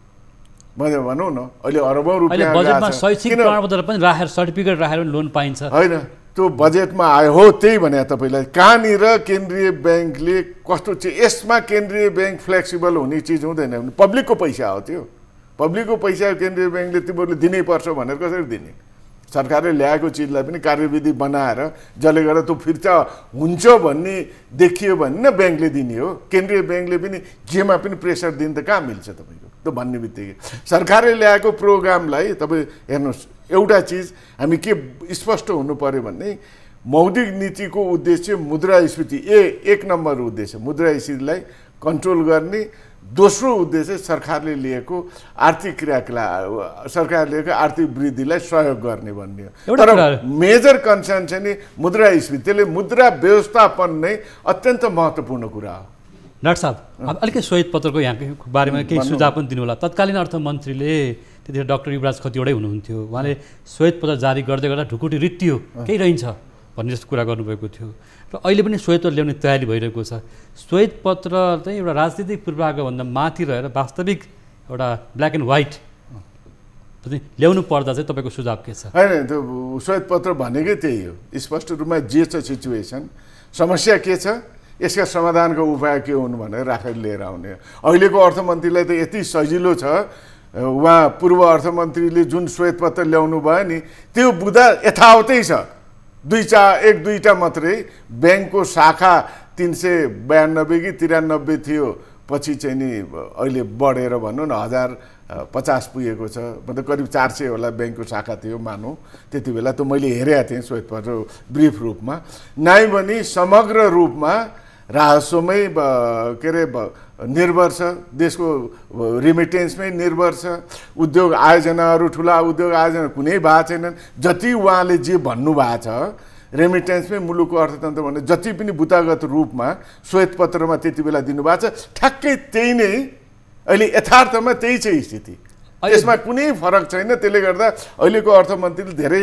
मैले भनौँ न अहिले अरबौं रुपियाँ बजेटमा शैक्षिक प्रमाणपत्र पनि राखेर सर्टिफिकेट राखेर लोन पाइन्छ होइन। त्यो बजेटमा आयो हो, त्यही भने तपाईँलाई कहाँनिर केन्द्रीय ब्याङ्कले कस्तो चाहिँ, यसमा केन्द्रीय ब्याङ्क फ्लेक्सिबल हुने चिज हुँदैन भने पब्लिकको पैसा हो, त्यो पब्लिकको पैसा केन्द्रीय ब्याङ्कले तिमीहरूले दिनै पर्छ भनेर कसरी दिने? सरकारले ल्याएको चिजलाई पनि कार्यविधि बनाएर जसले गर्दा त्यो फिर्ता हुन्छ भन्ने देखियो भने न ब्याङ्कले दिने हो। केन्द्रीय ब्याङ्कले पनि जेमा पनि प्रेसर दिनु त कहाँ मिल्छ तपाईँको? त्यो भन्ने बित्तिकै सरकारले ल्याएको प्रोग्रामलाई तपाईँ हेर्नुहोस्, एउटा चिज हामी के स्पष्ट हुनु पर्यो भने मौद्रिक नीतिको उद्देश्य मुद्रास्फीति एक नम्बर उद्देश्य मुद्रास्फीतिलाई कन्ट्रोल गर्ने, दोस्रो उद्देश्य सरकारले लिएको आर्थिक क्रियाकलाप सरकारले लिएको आर्थिक वृद्धिलाई सहयोग गर्ने भन्ने हो। तर मेजर कन्सर्न चाहिँ नि मुद्रास्फीति, त्यसले मुद्रा व्यवस्थापन नै अत्यन्त महत्त्वपूर्ण कुरा हो। डाक्टर साहब, अब अलिकति श्वेत पत्रको यहाँको बारेमा केही सुझाव पनि दिनु होला। तत्कालीन अर्थमन्त्रीले त्यतिखेर डाक्टर युवराज खतिवडै हुनुहुन्थ्यो, उहाँले श्वेत पत्र जारी गर्दै गर्दा ढुकुटी रित्तियो, केही रहन्छ भन्ने जस्तो कुरा गर्नुभएको थियो र अहिले पनि श्वेत पत्र ल्याउने तयारी भइरहेको छ। श्वेत पत्र चाहिँ एउटा राजनीतिक पूर्वाग्रहभन्दा माथि रहेर वास्तविक एउटा ब्ल्याक एन्ड व्हाइट ल्याउनु पर्दा चाहिँ तपाईँको सुझाव के छ? होइन, त्यो श्वेत पत्र भनेकै त्यही हो, स्पष्ट रूपमा जे छ सिचुएसन, समस्या के छ, यसका समाधानको उपाय के हुन् भनेर राखेर लिएर आउने। अहिलेको अर्थमन्त्रीलाई त यति सजिलो छ, उहाँ पूर्व अर्थमन्त्रीले जुन श्वेत पत्र ल्याउनु भयो नि त्यो बुदा यथावतै छ। एक दुईटा मात्रै ब्याङ्कको शाखा 392 कि 93 थियो, पछि चाहिँ नि अहिले बढेर भनौँ न 1050 पुगेको छ, मतलब करिब 400 होला ब्याङ्कको शाखा थियो मानौँ त्यति बेला। त मैले हेरेको थिएँ श्वेत पत्र ब्रिफ रूपमा, नाइ भने समग्र रूपमा राजस्वमै के अरे निर्भर छ, देशको रिमिटेन्समै निर्भर छ, उद्योग आयोजनाहरू ठुला उद्योग आयोजना कुनै भएको छैनन्। जति उहाँले जे भन्नुभएको छ रेमिटेन्समै मुलुकको अर्थतन्त्र भने जति पनि बुतागत रूपमा श्वेत पत्रमा त्यति बेला दिनुभएको छ, ठ्याक्कै त्यही नै अहिले यथार्थमा त्यही छ स्थिति, यसमा कुनै फरक छैन। त्यसले गर्दा अहिलेको अर्थमन्त्रीले धेरै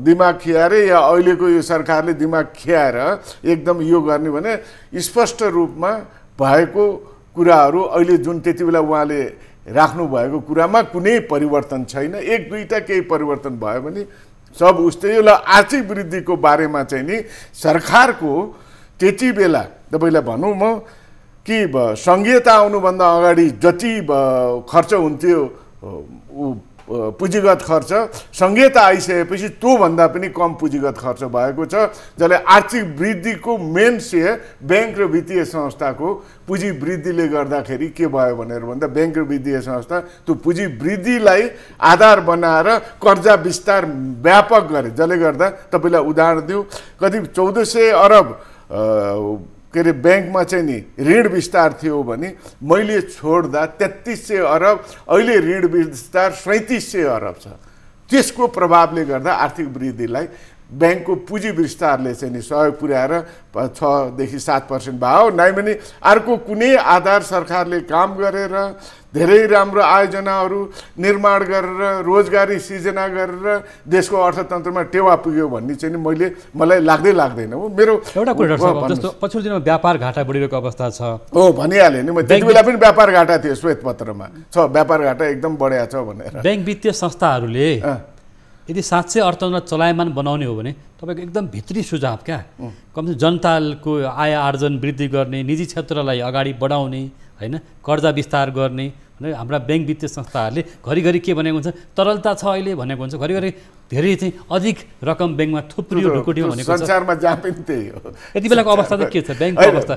दिमाग खियाएर या अहिलेको यो सरकारले दिमाग खियाएर एकदम यो गर्ने भने स्पष्ट रूपमा भएको कुराहरू अहिले जुन त्यति बेला उहाँले राख्नु भएको कुरामा कुनै परिवर्तन छैन। एक दुईटा केही परिवर्तन भयो भने सब उस्तै। ल आर्थिक वृद्धिको बारेमा चाहिँ नि सरकारको त्यति बेला तपाईँलाई भनौँ म कि सङ्घीयता आउनुभन्दा अगाडि जति खर्च हुन्थ्यो पुँजीगत खर्च, सङ्घीयता आइसकेपछि त्योभन्दा पनि कम पुँजीगत खर्च भएको छ, जसले आर्थिक वृद्धिको मेन श्रेय ब्याङ्क र वित्तीय संस्थाको पुँजी वृद्धिले गर्दाखेरि के भयो भनेर भन्दा ब्याङ्क र वित्तीय संस्था त्यो पुँजी वृद्धिलाई आधार बनाएर कर्जा विस्तार व्यापक गरे, जसले गर्दा तपाईँलाई उदाहरण दिउँ करिब 1400 अरब के अरे ब्याङ्कमा चाहिँ नि ऋण विस्तार थियो भने मैले छोड्दा 3300 अरब, अहिले ऋण विस्तार 3700 अरब छ। त्यसको प्रभावले गर्दा आर्थिक वृद्धिलाई ब्याङ्कको पुँजी विस्तारले चाहिँ नि सहयोग पुर्याएर 6 देखि 7% भयो। नाइ भने अर्को कुनै आधार सरकारले काम गरेर धेरै राम्रो आयोजनाहरू निर्माण गरेर रोजगारी सिर्जना गरेर देशको अर्थतन्त्रमा टेवा पुग्यो भन्ने चाहिँ मलाई लाग्दैन हो। मेरो एउटा कुरा जस्तो पछिल्लो दिनमा व्यापार घाटा बढिरहेको अवस्था छ हो भनिहालेँ नि, म त्यति बेला पनि व्यापार घाटा थियो श्वेत पत्रमा छ, व्यापार घाटा एकदम बढेको छ भनेर। ब्याङ्क वित्तीय संस्थाहरूले यदि साँच्चै अर्थतन्त्र चलायमान बनाउने हो भने तपाईँको एकदम भित्री सुझाव क्या, कमसे जनताको आय आर्जन वृद्धि गर्ने, निजी क्षेत्रलाई अगाडि बढाउने होइन, कर्जा विस्तार गर्ने भनेर हाम्रा ब्याङ्क वित्तीय संस्थाहरूले घरिघरि के भनेको हुन्छ, तरलता छ अहिले भनेको हुन्छ, घरिघरि धेरै चाहिँ अधिक रकम ब्याङ्कमा थुप्रियो ढुकुटियो भनेको छ। संसारमा जहाँ पनि त्यही हो। यति बेलाको अवस्था चाहिँ के छ ब्याङ्कको अवस्था?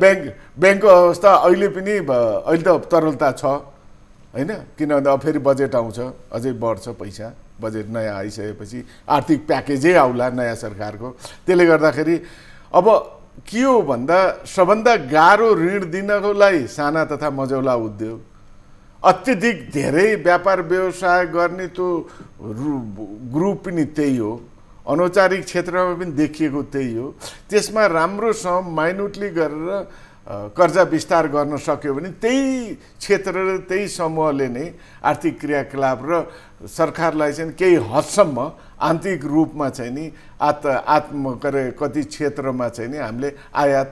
ब्याङ्कको अवस्था अहिले पनि अहिले त तरलता छ होइन, किनभने अब फेरि बजेट आउँछ, अझै बढ्छ पैसा, बजेट नयाँ आइसकेपछि आर्थिक प्याकेजै आउला नयाँ सरकारको। त्यसले गर्दाखेरि अब के हो भन्दा सबभन्दा गाह्रो ऋण दिनको लागि साना तथा मझौला उद्योग, अत्यधिक धेरै व्यापार व्यवसाय गर्ने त्यो ग्रुप पनि त्यही हो, अनौपचारिक क्षेत्रमा पनि देखिएको त्यही हो। त्यसमा राम्रोसँग माइन्युटली गरेर कर्जा विस्तार गर्न सक्यो भने त्यही क्षेत्र र त्यही समूहले नै आर्थिक क्रियाकलाप र सरकारलाई चाहिँ केही हदसम्म आन्तरिक रूपमा चाहिँ नि कति क्षेत्रमा चाहिँ नि हामीले आयात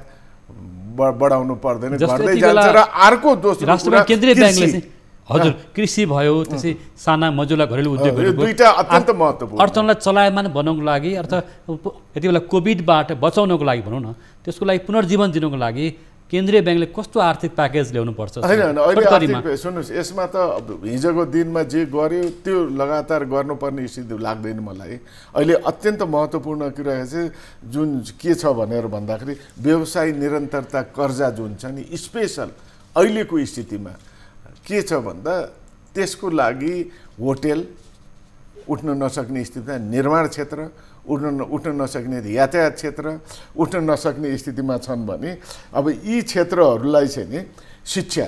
बढाउनु पर्दैन, गर्दै जान्छ। र अर्को दोस्रो केन्द्रीय ब्याङ्कले चाहिँ हजुर कृषि भयो, त्यसै साना मझौला घरेलु उद्योगहरू दुईटा अत्यन्त महत्त्वपूर्ण अर्थलाई चलायमान बनाउनको लागि अर्थात् यति बेला कोभिडबाट बचाउनको लागि भनौँ न, त्यसको लागि पुनर्जीवन दिनुको लागि केन्द्रीय ब्याङ्कले कस्तो आर्थिक प्याकेज ल्याउनुपर्छ? होइन अहिले आर्थिक सुन्नुहोस्, यसमा त हिजोको दिनमा जे गर्यो त्यो लगातार गर्नुपर्ने स्थिति लाग्दैन मलाई। अहिले अत्यन्त महत्त्वपूर्ण कुरा चाहिँ जुन के छ भनेर भन्दाखेरि व्यवसाय निरन्तरता कर्जा जुन छ नि स्पेसल अहिलेको स्थितिमा के छ भन्दा त्यसको लागि होटेल उठ्न नसक्ने स्थितिमा, निर्माण क्षेत्र उठ्न नसक्ने, यातायात क्षेत्र उठ्न नसक्ने स्थितिमा छन् भने अब यी क्षेत्रहरूलाई चाहिँ नि शिक्षा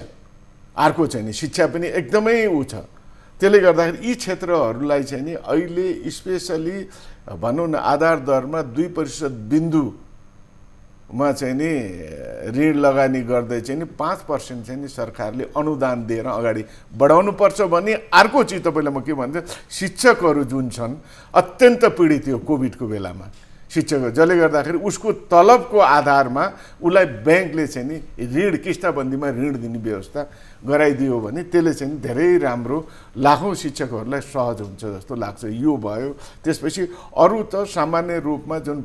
अर्को चाहिँ नि शिक्षा पनि एकदमै ऊ छ। त्यसले गर्दाखेरि यी क्षेत्रहरूलाई चाहिँ नि अहिले स्पेसली भनौँ न आधार दरमा 2% बिन्दुमा चाहिँ नि ऋण लगानी गर्दै चाहिँ नि 5% चाहिँ नि सरकारले अनुदान दिएर अगाडि बढाउनुपर्छ भन्ने अर्को चिज तपाईँलाई म के भन्छु, शिक्षकहरू जुन छन् अत्यन्त पीडित थियो कोभिडको बेलामा। शिक्षक जसले गर्दाखेरि उसको तलबको आधारमा उसलाई ब्याङ्कले चाहिँ नि ऋण किस्ताबन्दीमा ऋण दिने व्यवस्था गराइदियो भने त्यसले चाहिँ धेरै राम्रो लाखौँ शिक्षकहरूलाई सहज हुन्छ जस्तो लाग्छ। यो भयो। त्यसपछि अरू त सामान्य रूपमा जुन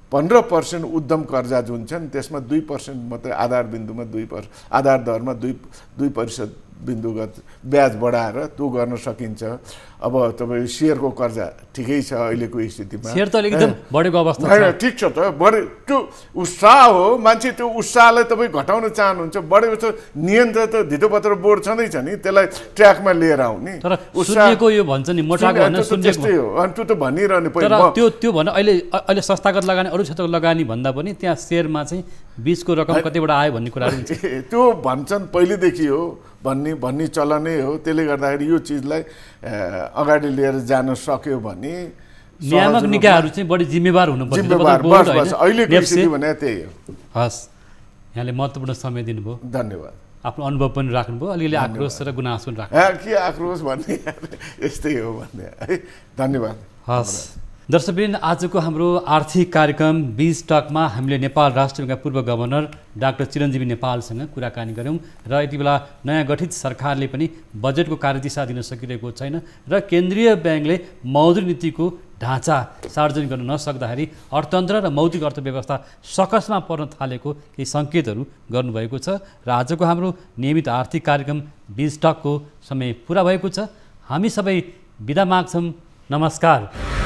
15% उद्यम कर्जा जुन छन् त्यसमा 2% मात्रै आधार बिन्दुमा 2% आधार दरमा 2% बिन्दुगत ब्याज बढाएर त्यो गर्न सकिन्छ। अब तपाईँ सेयरको कर्जा ठिकै छ अहिलेको स्थितिमा, सेयर त एकदम बढेको अवस्था होइन, ठिक छ त, बढे त्यो उत्साह हो। मान्छे त्यो उत्साहलाई तपाईँ घटाउन चाहनुहुन्छ, बढेको छ नियन्त्रण त धितोपत्र बोर्ड छँदैछ नि, त्यसलाई ट्र्याकमा लिएर आउने। तर सुन्नेको यो भन्छ नि मोटाको होइन त्यस्तै हो, अनि त्यो त भनिरहने तर त्यो भने अहिले संस्थागत लगानी अरू क्षेत्रको लगानी भन्दा पनि त्यहाँ सेयरमा चाहिँ बीचको रकम कतिबाट आयो भन्ने कुराहरू त्यो भन्छन् पहिलेदेखि हो भन्ने चलनै हो। त्यसले गर्दाखेरि यो चिजलाई अगाडि लिएर जान सक्यो भने नियामक निकायहरू चाहिँ बढी जिम्मेवार हुनुपर्छ। अहिलेको स्थिति भने त्यही हो। हस्, यहाँले महत्त्वपूर्ण समय दिनुभयो, धन्यवाद। आफ्नो अनुभव पनि राख्नुभयो, अलिअलि आक्रोश र गुनासो पनि राख्नु। के आक्रोश भन्ने यस्तै हो भन्ने है, धन्यवाद। हस् दर्शकवृन्द, आजको हाम्रो आर्थिक कार्यक्रम 20 टकमा हामीले नेपाल राष्ट्र ब्याङ्कका पूर्व गभर्नर डाक्टर चिरञ्जीवी नेपालसँग कुराकानी गऱ्यौँ र यति बेला नयाँ गठित सरकारले पनि बजेटको कार्यदिशा दिन सकिरहेको छैन र केन्द्रीय ब्याङ्कले मौद्रिक नीतिको ढाँचा सार्वजनिक गर्न नसक्दाखेरि अर्थतन्त्र र मौद्रिक अर्थव्यवस्था सकसमा पर्न थालेको केही सङ्केतहरू गर्नुभएको छ र आजको हाम्रो नियमित आर्थिक कार्यक्रम 20 टकको समय पुरा भएको छ। हामी सबै बिदा माग्छौँ। नमस्कार।